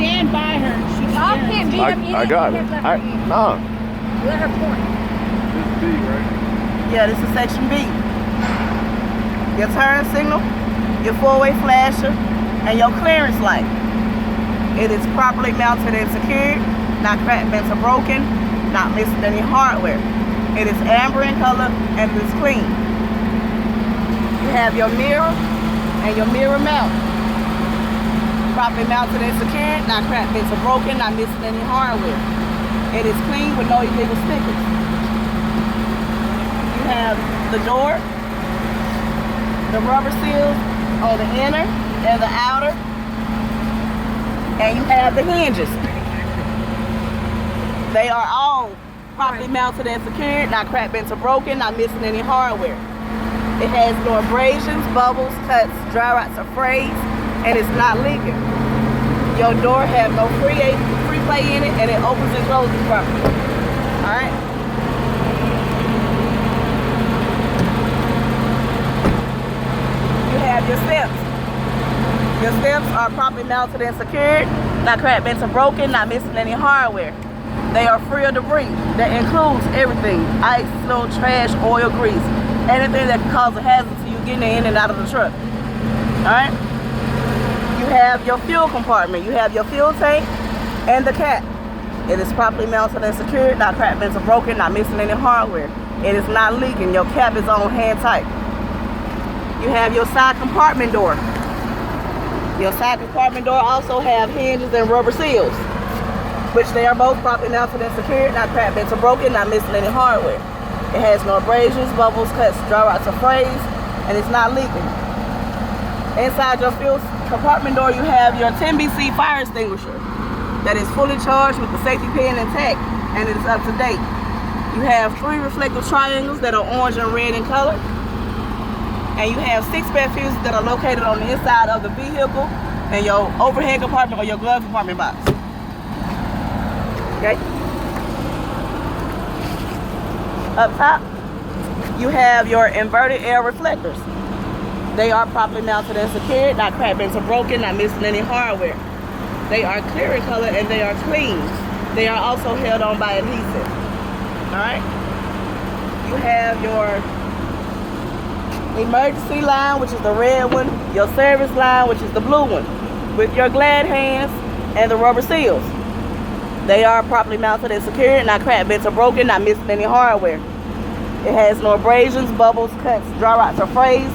stand by her. Y'all can't beat up I got it. No. Let her point. This is B, right? Yeah, this is section B. Your turn signal, your four-way flasher, and your clearance light. It is properly mounted and secured, not cracked, bent, or broken, not missing any hardware. It is amber in color and it is clean. You have your mirror and your mirror mount. Properly mounted and secured, not cracked, bent, or broken, not missing any hardware. It is clean with no illegal stickers. You have the door, the rubber seals on the inner and the outer, and you have the hinges. They are all properly mounted and secured, not cracked, bent, or broken, not missing any hardware. It has no abrasions, bubbles, cuts, dry rots, or frays, and it's not leaking. Your door has no free play in it, and it opens and closes properly. All right. You have your steps. Your steps are properly mounted and secured, not cracked, bent, or broken, not missing any hardware. They are free of debris. That includes everything: ice, snow, trash, oil, grease, anything that can cause a hazard to you getting in and out of the truck. All right. You have your fuel compartment. You have your fuel tank and the cap. It is properly mounted and secured, not cracked, bent, or broken, not missing any hardware. It is not leaking. Your cap is on hand tight. You have your side compartment door. Your side compartment door also have hinges and rubber seals, which they are both properly mounted and secured, not cracked, bent, or broken, not missing any hardware. It has no abrasions, bubbles, cuts, dry rots, or frays, and it's not leaking. Inside your fuel compartment door, you have your 10BC fire extinguisher that is fully charged with the safety pin intact, and it is up to date. You have 3 reflective triangles that are orange and red in color, and you have 6 spare fuses that are located on the inside of the vehicle and your overhead compartment or your glove compartment box. Okay. Up top, you have your inverted air reflectors. They are properly mounted and secured, not cracked, bent, or broken, not missing any hardware. They are clear in color and they are clean. They are also held on by adhesive. All right. You have your emergency line, which is the red one, your service line, which is the blue one, with your glad hands and the rubber seals. They are properly mounted and secured, not cracked, bent, or broken, not missing any hardware. It has no abrasions, bubbles, cuts, dry rots, or frays,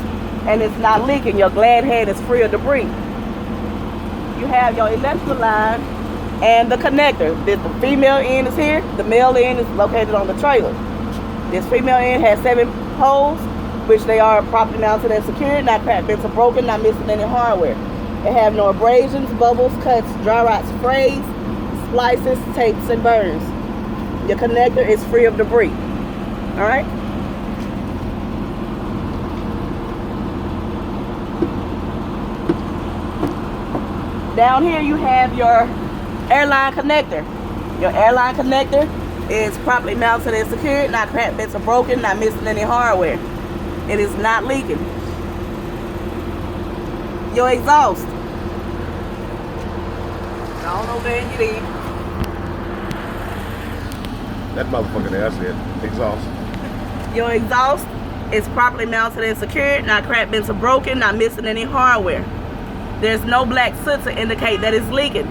and it's not leaking. Your glad hand is free of debris. You have your electrical line and the connector. The female end is here. The male end is located on the trailer. This female end has 7 holes, which they are properly mounted and secured, not cracked, bent, or broken, not missing any hardware. They have no abrasions, bubbles, cuts, dry rots, frays, splices, tapes, and burns. Your connector is free of debris. All right. Down here you have your airline connector. Your airline connector is properly mounted and secured, not cracked, bent, or broken, not missing any hardware. It is not leaking. Your exhaust. Go on over there and get in. That motherfucker there, I said, exhaust. Your exhaust is properly mounted and secured, not cracked, bent, or broken, not missing any hardware. There's no black soot to indicate that it's leaking.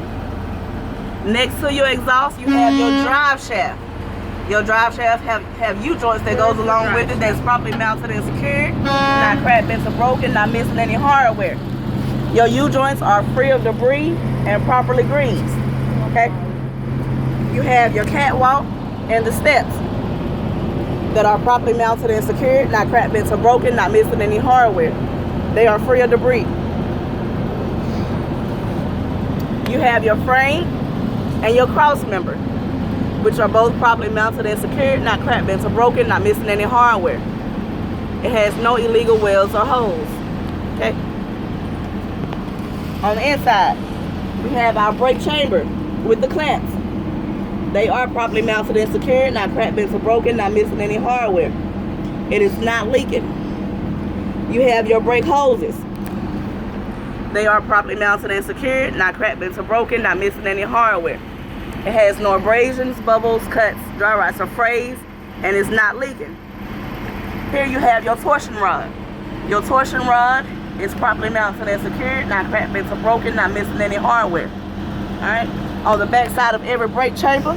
Next to your exhaust, you have your drive shaft. Your drive shaft have U-joints that goes along with it that's properly mounted and secured, not cracked, bent, or broken, not missing any hardware. Your U-joints are free of debris and properly greased. Okay? You have your catwalk and the steps that are properly mounted and secured, not cracked, bent, or broken, not missing any hardware. They are free of debris. You have your frame and your cross member, which are both properly mounted and secured, not cracked, bent, or broken, not missing any hardware. It has no illegal welds or holes. Okay? On the inside, we have our brake chamber with the clamps. They are properly mounted and secured, not cracked, bent, or broken, not missing any hardware. It is not leaking. You have your brake hoses. They are properly mounted and secured, not cracked, bent, or broken, not missing any hardware. It has no abrasions, bubbles, cuts, dry rots, or frays, and is not leaking. Here you have your torsion rod. Your torsion rod is properly mounted and secured, not cracked, bent, or broken, not missing any hardware. Alright? On the back side of every brake chamber,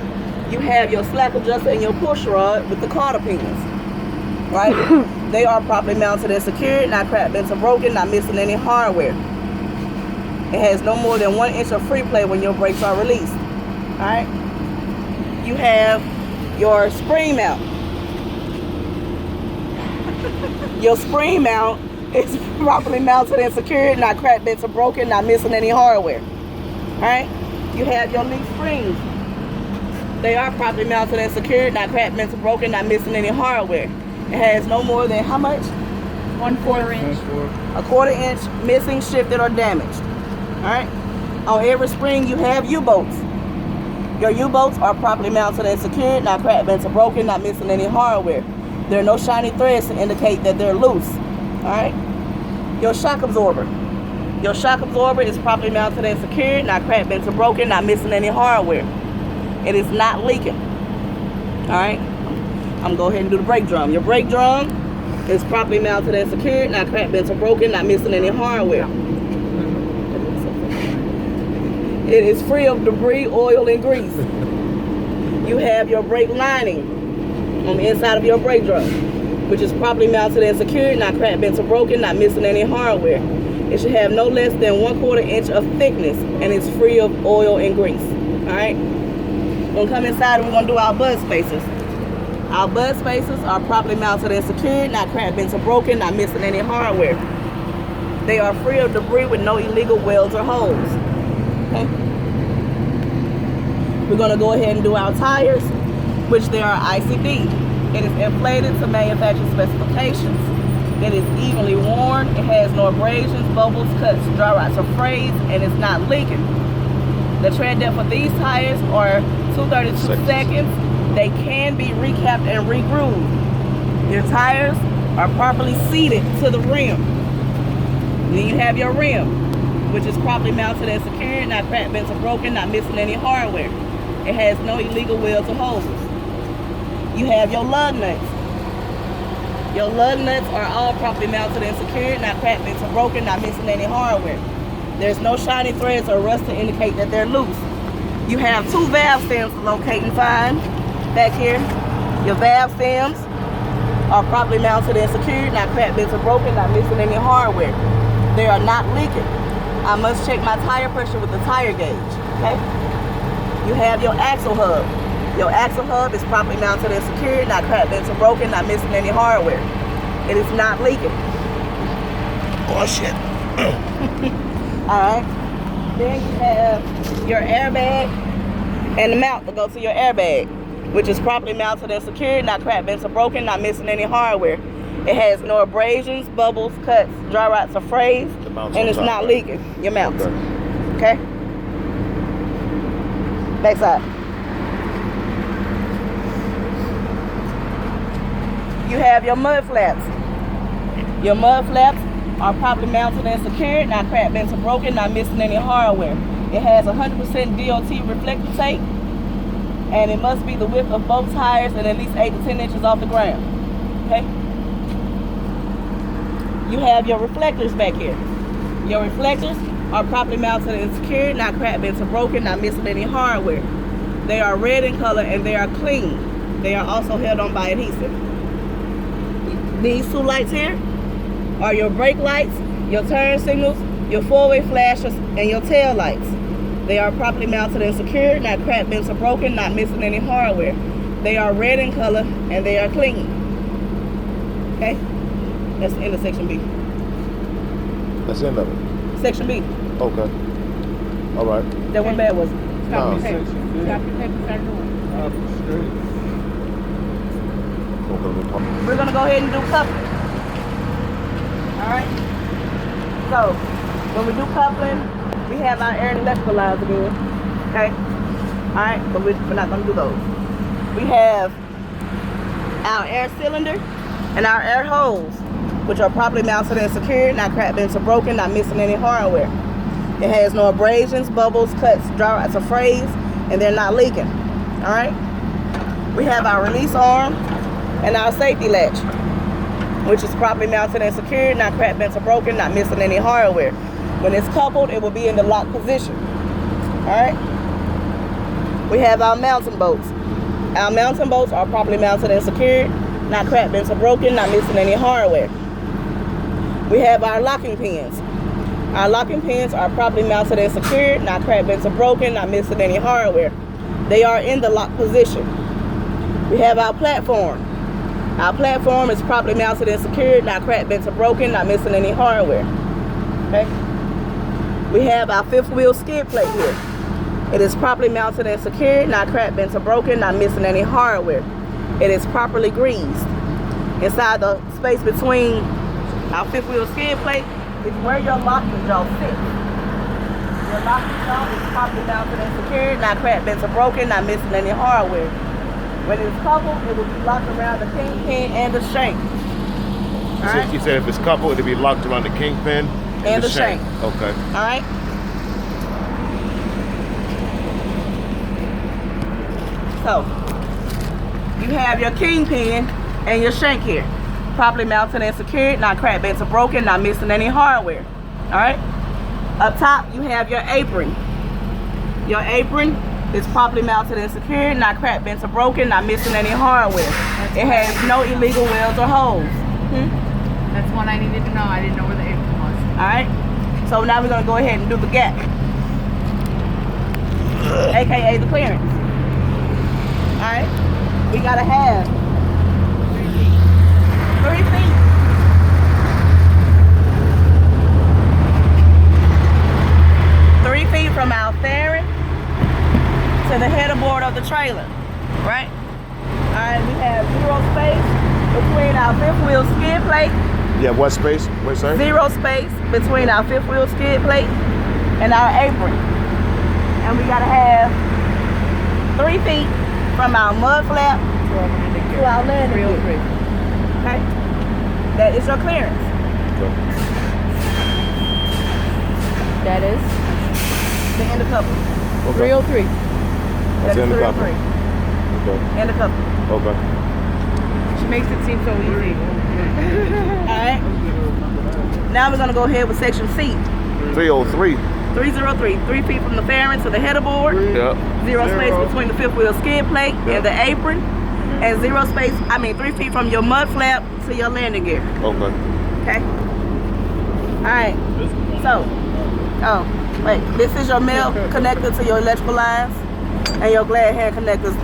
you have your slack adjuster and your push rod with the cotter pins. Right? They are properly mounted and secured, not cracked, bent, or broken, not missing any hardware. It has no more than 1 inch of free play when your brakes are released. Alright? You have your spring mount. Your spring mount is properly mounted and secured, not cracked, bent, or broken, not missing any hardware. Alright? You have your leaf springs. They are properly mounted and secured, not cracked, bent, or broken, not missing any hardware. It has no more than how much? 1/4 inch. A 1/4 inch missing, shifted, or damaged. Alright? On every spring you have U-bolts. Your U-bolts are properly mounted and secured, not cracked, bent, or broken, not missing any hardware. There are no shiny threads to indicate that they're loose. Alright? Your shock absorber. Your shock absorber is properly mounted and secured, not cracked, bent, or broken, not missing any hardware. It is not leaking. Alright? I'm going to go ahead and do the brake drum. Your brake drum is properly mounted and secured, not cracked, bent, or broken, not missing any hardware. It is free of debris, oil, and grease. You have your brake lining on the inside of your brake drum, which is properly mounted and secured, not cracked, bent, or broken, not missing any hardware. It should have no less than 1/4 inch of thickness, and it's free of oil and grease. Alright? We're going to come inside and we're going to do our bud spacers. Our bud spacers are properly mounted and secured, not cracked, bent, or broken, not missing any hardware. They are free of debris with no illegal welds or holes. Okay? We're going to go ahead and do our tires, which they are ICD. It is inflated to manufacturer specifications. It is evenly worn. It has no abrasions, bubbles, cuts, dry rots, or frays, and it's not leaking. The tread depth of these tires are 232 seconds. They can be recapped and regrooved. Your tires are properly seated to the rim. Then you have your rim, which is properly mounted and secured, not cracked, bent, or broken, not missing any hardware. It has no illegal welds or holes. You have your lug nuts. Your lug nuts are all properly mounted and secured, not cracked, bent, or broken, not missing any hardware. There's no shiny threads or rust to indicate that they're loose. You have 2 valve stems to locate and find back here. Your valve stems are properly mounted and secured, not cracked, bent, or broken, not missing any hardware. They are not leaking. I must check my tire pressure with the tire gauge. Okay? You have your axle hub. Your axle hub is properly mounted and secured, not cracked, bent, or broken, not missing any hardware. It is not leaking. Oh shit. Alright. Then you have your airbag and the mount that goes to your airbag, which is properly mounted and secured, not cracked, bent, or broken, not missing any hardware. It has no abrasions, bubbles, cuts, dry rots, or frays, and it's not leaking. Your mount. Okay? Backside. You have your mud flaps. Your mud flaps are properly mounted and secured, not cracked, bent, or broken, not missing any hardware. It has 100% DOT reflector tape, and it must be the width of both tires and at least 8 to 10 inches off the ground. Okay? You have your reflectors back here. Your reflectors are properly mounted and secured, not cracked, bent, or broken, not missing any hardware. They are red in color and they are clean. They are also held on by adhesive. These 2 lights here are your brake lights, your turn signals, your 4-way flashers, and your tail lights. They are properly mounted and secured, not cracked, bent, or broken, not missing any hardware. They are red in color and they are clean. Okay? That's the end of section B. That's the end of it. Section B. Okay. All right. That one bad, was it? Stop No. your paper. Stop your paper, start doing. We're gonna go ahead and do coupling. Alright? So, when we do coupling, we have our air and electrical lines again. Okay? Alright? But we're not gonna do those. We have our air cylinder and our air hose, which are properly mounted and secured, not cracked, bent, or broken, not missing any hardware. It has no abrasions, bubbles, cuts, dry rots, or frays, and they're not leaking. All right. We have our release arm and our safety latch, which is properly mounted and secured, not cracked, bent, or broken, not missing any hardware. When it's coupled, it will be in the lock position. All right. We have our mounting bolts. Our mounting bolts are properly mounted and secured, not cracked, bent, or broken, not missing any hardware. We have our locking pins. Our locking pins are properly mounted and secured, not cracked, bent, or broken, not missing any hardware. They are in the lock position. We have our platform. Our platform is properly mounted and secured, not cracked, bent, or broken, not missing any hardware. Okay. We have our fifth wheel skid plate here. It is properly mounted and secured, not cracked, bent, or broken, not missing any hardware. It is properly greased. Inside the space between our fifth wheel skid plate is where your locking jaw sits. Your locking jaw is properly mounted and secured, not cracked, bent, or broken, not missing any hardware. When it's coupled, it will be locked around the kingpin and the shank. All right? You said if it's coupled, it'll be locked around the kingpin And the shank. Okay. All right? So, you have your kingpin and your shank here. Properly mounted and secured, not cracked, bent, or broken, not missing any hardware. All right? Up top, you have your apron. Your apron is properly mounted and secured, not cracked, bent, or broken, not missing any hardware. It has no illegal welds or holes. That's one I needed to know. I didn't know where the apron was. All right? So now we're going to go ahead and do the gap, AKA the clearance. All right? We got to have 3 feet. 3 feet from our fairing to the headerboard of the trailer, right? All right, we have 0 space between our fifth wheel skid plate. Yeah, what space? What, sir? 0 space between our fifth wheel skid plate and our apron. And we gotta have 3 feet from our mud flap to our landing gear. Okay? That is your clearance. That is The end of couple. Okay. 303. That's That in is the couple. 303. Okay. End of couple. Okay. She makes it seem so easy. Alright? Now we're gonna go ahead with section C. 303. 303. 3 feet from the fairing to the headerboard. Yep. 0 space between the fifth wheel skid plate and the apron. And 0 space, 3 feet from your mud flap to your landing gear. Okay. Okay? Alright. So, wait. This is your male connector to your electrical lines. And your glad hand connectors.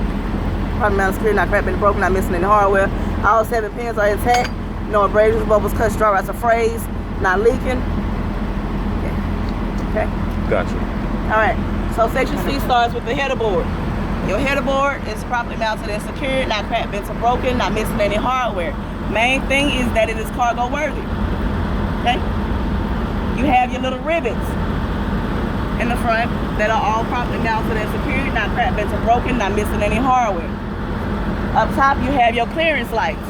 Probably mounted secure, not cracked, been broken, not missing any hardware. All 7 pins are intact. No abrasions, bubbles, cuts, dry rots, or frays. Not leaking. Okay? Gotcha. Alright. So section C starts with the headerboard. Your headerboard is properly mounted and secured, not cracked, bent, or broken, not missing any hardware. Main thing is that it is cargo worthy. Okay? You have your little rivets in the front that are all properly mounted and secured, not cracked, bent, or broken, not missing any hardware. Up top, you have your clearance lights.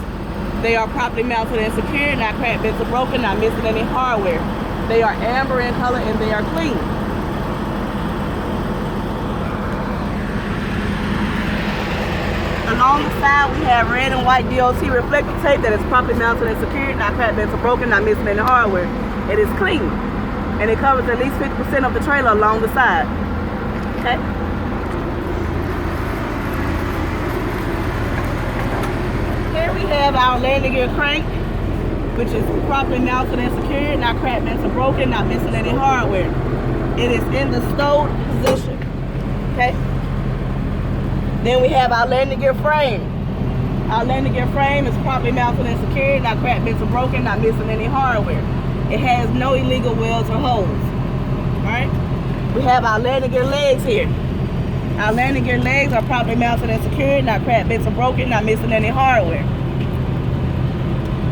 They are properly mounted and secured, not cracked, bent, or broken, not missing any hardware. They are amber in color and they are clean. Along the side, we have red and white DOT reflector tape that is properly mounted and secured, not cracked, bent, or broken, not missing any hardware. It is clean, and it covers at least 50% of the trailer along the side. Okay? Here we have our landing gear crank, which is properly mounted and secured, not cracked, bent, or broken, not missing any hardware. It is in the stowed position. Okay? Then we have our landing gear frame. Our landing gear frame is properly mounted and secured, not cracked, bent, or broken, not missing any hardware. It has no illegal welds or holes. Alright? We have our landing gear legs here. Our landing gear legs are properly mounted and secured, not cracked, bent, or broken, not missing any hardware.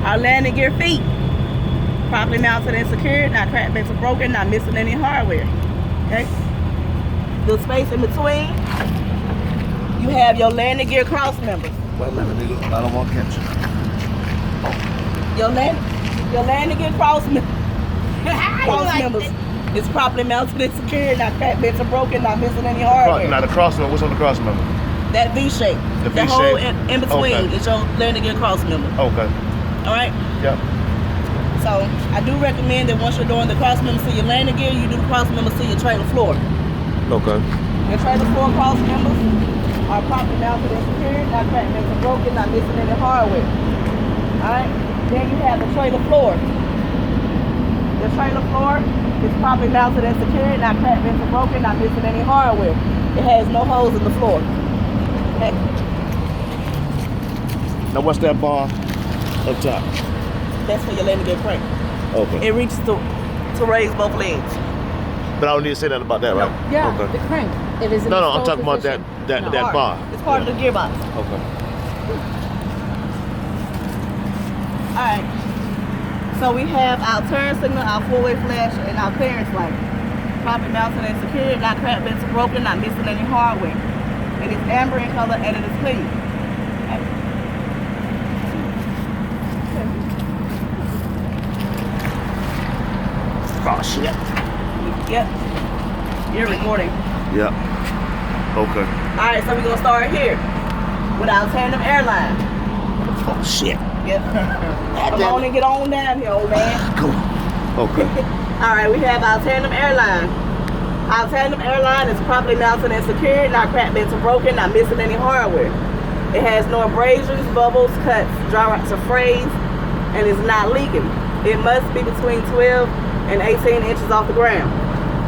Our landing gear feet, properly mounted and secured, not cracked, bent, or broken, not missing any hardware. Okay? The space in between, you have your landing gear cross members. Wait a minute, nigga. I don't want to catch you. Your landing gear cross members. is properly mounted and secured, not cracked, bent, or broken, not missing any hardware. Now the cross member. What's on the cross member? That V shape. The The V hole shape. in between Okay. is your landing gear cross member. Okay. All right. Yep. So I do recommend that once you're doing the cross members to your landing gear, you do the cross members to your trailer floor. Okay. Your trailer floor cross members are properly mounted and secured, not cracked, bent, or broken, not missing any hardware. All right. Then you have the trailer floor. The trailer floor is properly mounted and secured, not cracked, bent, or broken, not missing any hardware. It has no holes in the floor. Okay. Now what's that bar up top? That's for your landing gear crank. Okay. It reaches to raise both legs. But I don't need to say nothing about that, right? Yeah, Okay. the crank. It is in No, the no, I'm sole talking about position. No. that bar. It's part of the gearbox. Okay. All right. So we have our turn signal, our four-way flash, and our clearance light. Properly mounted and secured, not cracked, bent, or broken, not missing any hardware. It is amber in color and it is clean. Okay. Oh shit. Yep. You're recording. Yeah. Okay. All right, so we're gonna start here with our tandem airline. Oh shit. Yep. Come on and get on down here, old man. Come on. Okay. All right, we have our tandem airline. Our tandem airline is properly mounted and secured, not cracked, bent, or broken, not missing any hardware. It has no abrasions, bubbles, cuts, dry rocks, or frays, and is not leaking. It must be between 12 and 18 inches off the ground.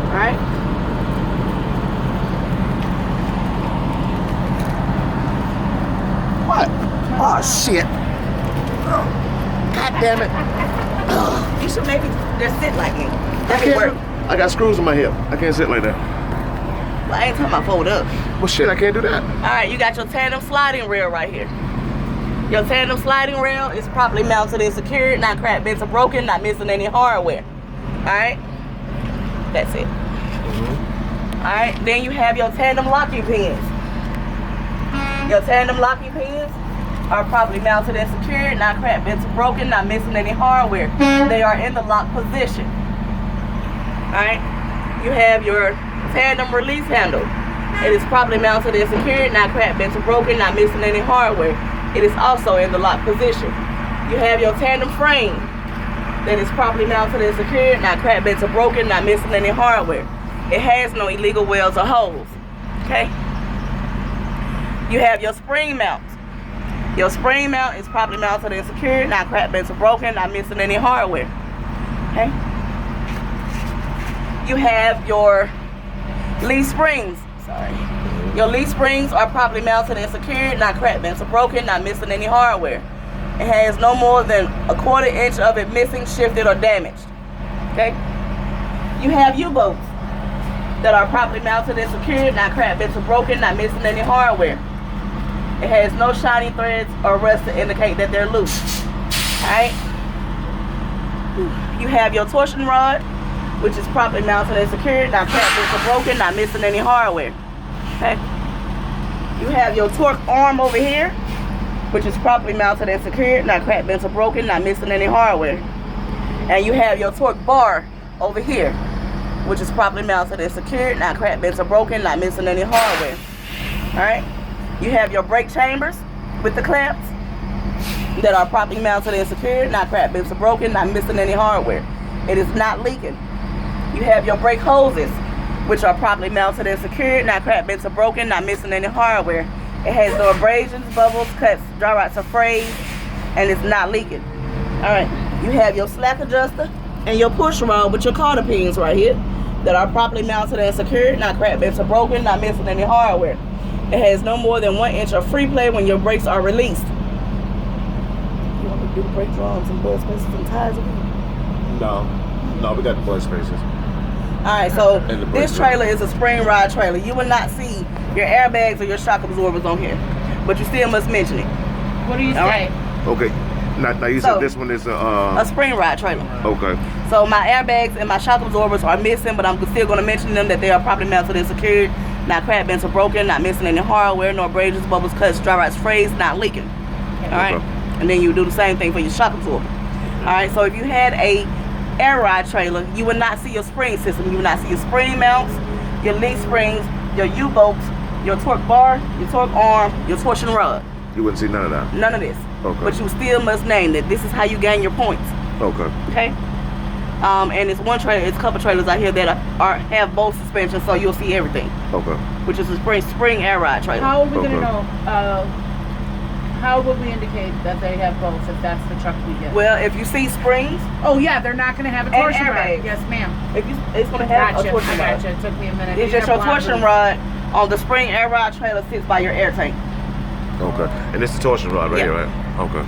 All right. What? Oh shit. God damn it. You should maybe just sit like me. I That can work. can't. I got screws in my hip. I can't sit like that. Well, I ain't talking about fold up. Well shit, I can't do that. All right, you got your tandem sliding rail right here. Your tandem sliding rail is properly mounted and secured, not cracked, bent, or broken, not missing any hardware. All right, that's it. All right, then you have your tandem locking pins. Your tandem locking pins are properly mounted and secured, not cracked, bent, or broken, not missing any hardware. They are in the lock position. All right, you have your tandem release handle. It is properly mounted and secured, not cracked, bent, or broken, not missing any hardware. It is also in the lock position. You have your tandem frame that is properly mounted and secured, not cracked, bent, or broken, not missing any hardware. It has no illegal welds or holes. Okay. You have your spring mount. Your spring mount is properly mounted and secured, not cracked, bent, or broken, not missing any hardware. Okay. You have your leaf springs. Sorry. Your leaf springs are properly mounted and secured, not cracked, bent, or broken, not missing any hardware. It has no more than a 1/4 inch of it missing, shifted, or damaged. Okay? You have U-bolts that are properly mounted and secured, not cracked, bent, or broken, not missing any hardware. It has no shiny threads or rust to indicate that they're loose. Alright? You have your torsion rod, which is properly mounted and secured, not cracked, bent, or broken, not missing any hardware. Okay? You have your torque arm over here, which is properly mounted and secured, not cracked, bent, or broken, not missing any hardware. And you have your torque bar over here, which is properly mounted and secured, not cracked, bent, or broken, not missing any hardware. Alright? You have your brake chambers with the clamps that are properly mounted and secured, not cracked, bent, or broken, not missing any hardware. It is not leaking. You have your brake hoses, which are properly mounted and secured, not cracked, bent, or broken, not missing any hardware. It has no abrasions, bubbles, cuts, dry rots, or frays, and it's not leaking. Alright, you have your slack adjuster and your push rod with your cotter pins right here that are properly mounted and secured, not cracked, bent, or broken, not missing any hardware. It has no more than 1 inch of free play when your brakes are released. You want to do the brake drums and buzz spaces and tires again? No, we got the bus spaces. Alright, so And the brake this trailer is a spring rod trailer. You will not see your airbags or your shock absorbers on here, but you still must mention it. What do you All say? Okay. Now you So, said this one is A spring rod trailer. okay. So my airbags and my shock absorbers are missing, but I'm still going to mention them that they are properly mounted and secured, not cracked, bent, or broken, not missing any hardware, no abrasions, bubbles, cuts, dry rots, frays, not leaking. All right, Okay. and then you do the same thing for your shock absorber. All right, so if you had a air ride trailer, you will not see your spring system. You will not see your spring mounts, your leaf springs, your U-bolts, your torque bar, your torque arm, your torsion rod. You wouldn't see none of that. None of this. Okay. But you still must name that this is how you gain your points. Okay. Okay? And it's one trailer, it's a couple trailers out here that have both suspensions, so you'll see everything. Okay. Which is a spring air ride trailer. How are we gonna Okay. know? How would we indicate that they have both if that's the truck we get? Well, if you see springs, Oh yeah, they're not gonna have a And torsion rod. airbags. Yes, ma'am. it's gonna have Gotcha. a torsion I rod. gotcha. It took me a minute. It's You just your have one torsion loop. rod on the spring air ride trailer sits by your air tank. Okay. And this is the torsion rod right Yeah. here, right? Okay.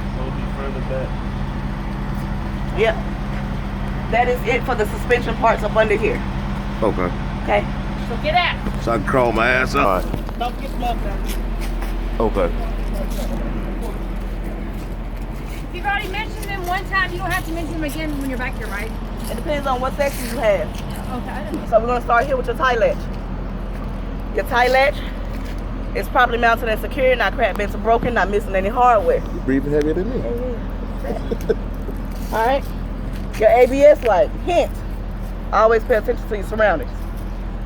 Yep. That is it for the suspension parts up under here. Okay. Okay. So get out. So I can crawl my ass up. All right. Don't get smoke down. Okay. If you've already mentioned them one time, you don't have to mention them again when you're back here, right? It depends on what section you have. Okay. I didn't know. So we're gonna start here with your tie latch. Your tie latch is properly mounted and secured, not cracked, bent, or broken, not missing any hardware. You're breathing heavier than me. All right. Your ABS light, hint, always pay attention to your surroundings.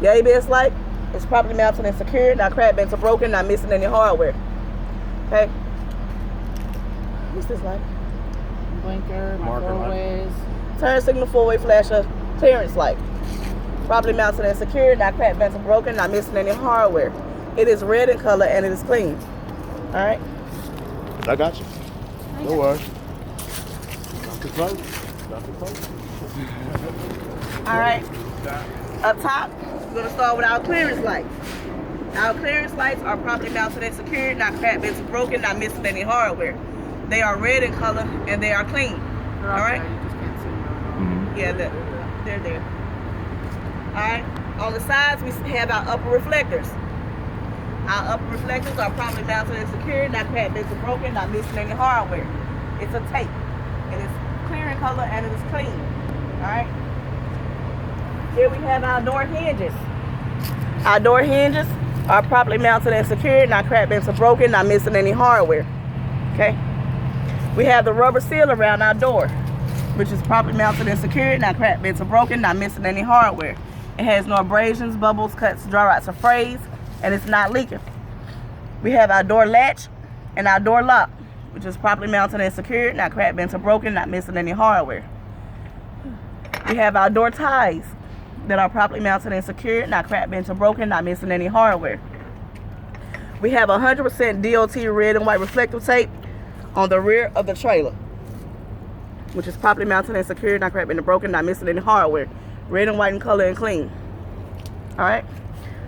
Your ABS light is properly mounted and secured, not cracked, bent, or broken, not missing any hardware. Okay. What's this light? Blinker, Marker light. microwaves. Turn signal, four-way flasher, clearance light. Properly mounted and secured, not cracked, bent, or broken, not missing any hardware. It is red in color and it is clean. All right. I got you. No worries. All right. Up top, we're gonna start with our clearance lights. Our clearance lights are properly mounted and secured, not cracked, bent, or broken, not missing any hardware. They are red in color and they are clean. They're All right. outside, you just can't see them. Yeah, they're there. All right. On the sides, we have our upper reflectors. Our upper reflectors are properly mounted and secured, not cracked, bent, or broken, not missing any hardware. It's a tape. It is clear in color and it is clean. All right. Here we have our door hinges. Our door hinges are properly mounted and secured, not cracked, bent, or broken, not missing any hardware. Okay. We have the rubber seal around our door, which is properly mounted and secured, not cracked, bent, or broken, not missing any hardware. It has no abrasions, bubbles, cuts, dry rots, or frays, and it's not leaking. We have our door latch and our door lock, which is properly mounted and secured, not cracked, bent, or broken, not missing any hardware. We have our door ties that are properly mounted and secured, not cracked, bent, or broken, not missing any hardware. We have 100% DOT red and white reflective tape on the rear of the trailer, which is properly mounted and secured, not cracked, bent, or broken, not missing any hardware. Red and white in color and clean. All right.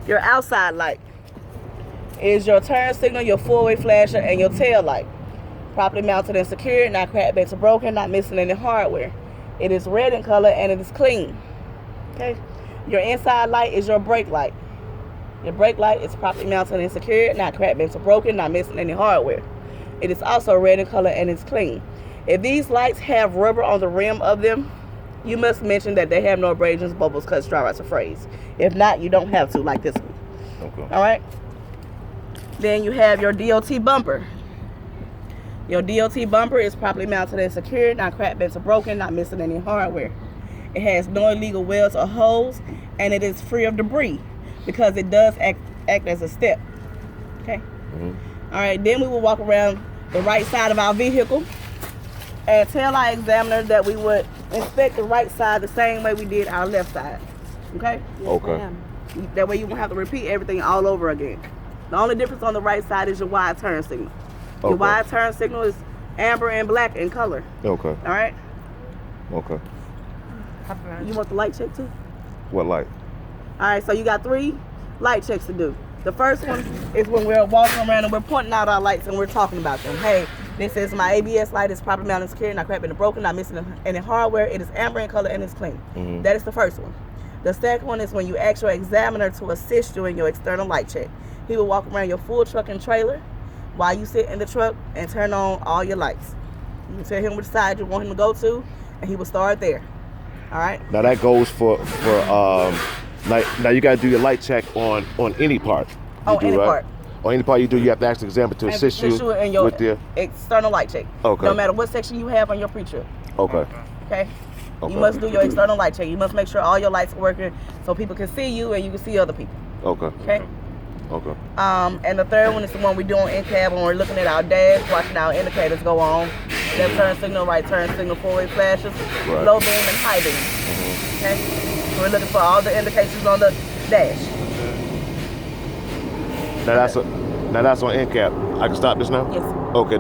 Your outside light is your turn signal, your four-way flasher, and your tail light. Properly mounted and secured, not cracked, bent, or broken, not missing any hardware. It is red in color and it is clean. Okay. Your inside light is your brake light. Your brake light is properly mounted and secured, not cracked, bent, or broken, not missing any hardware. It is also red in color and it's clean. If these lights have rubber on the rim of them, you must mention that they have no abrasions, bubbles, cuts, dry rots, or frays. If not, you don't have to, like this one. Okay. All right. Then you have your DOT bumper. Your DOT bumper is properly mounted and secured, not cracked, bent, or broken, not missing any hardware. It has no illegal welds or holes, and it is free of debris because it does act as a step. Okay. All right. Then we will walk around the right side of our vehicle and tell our examiner that we would inspect the right side the same way we did our left side. Okay? Okay. That way you won't have to repeat everything all over again. The only difference on the right side is your wide turn signal. Your Okay. wide turn signal is amber and black in color. Okay. All right? Okay. You want the light check too? What light? All right, so you got 3 light checks to do. The first one is when we're walking around and we're pointing out our lights and we're talking about them. Hey, this is my ABS light. It's properly mounted and secured, not cracked, bent, or broken, not missing any hardware. It is amber in color and it's clean. That is the first one. The second one is when you ask your examiner to assist you in your external light check. He will walk around your full truck and trailer while you sit in the truck and turn on all your lights. You can tell him which side you want him to go to, and he will start there. All right? Now that goes for now you gotta do your light check on any part. You On do, any right? part. On any part you do, you have to ask the examiner to assist you in your with the. external light check. Okay. No matter what section you have on your pre-trip. Okay. Okay? Okay. You must do your external light check. You must make sure all your lights are working so people can see you and you can see other people. Okay. Okay? Okay. And the third one is the one we do on in-cab when we're looking at our dash, watching our indicators go on. Left turn signal, right turn signal, four-way flashes, Right. low beam and high beam. Okay? So we're looking for all the indications on the dash. Now that's on end cap. I can stop this now? Yes. Okay.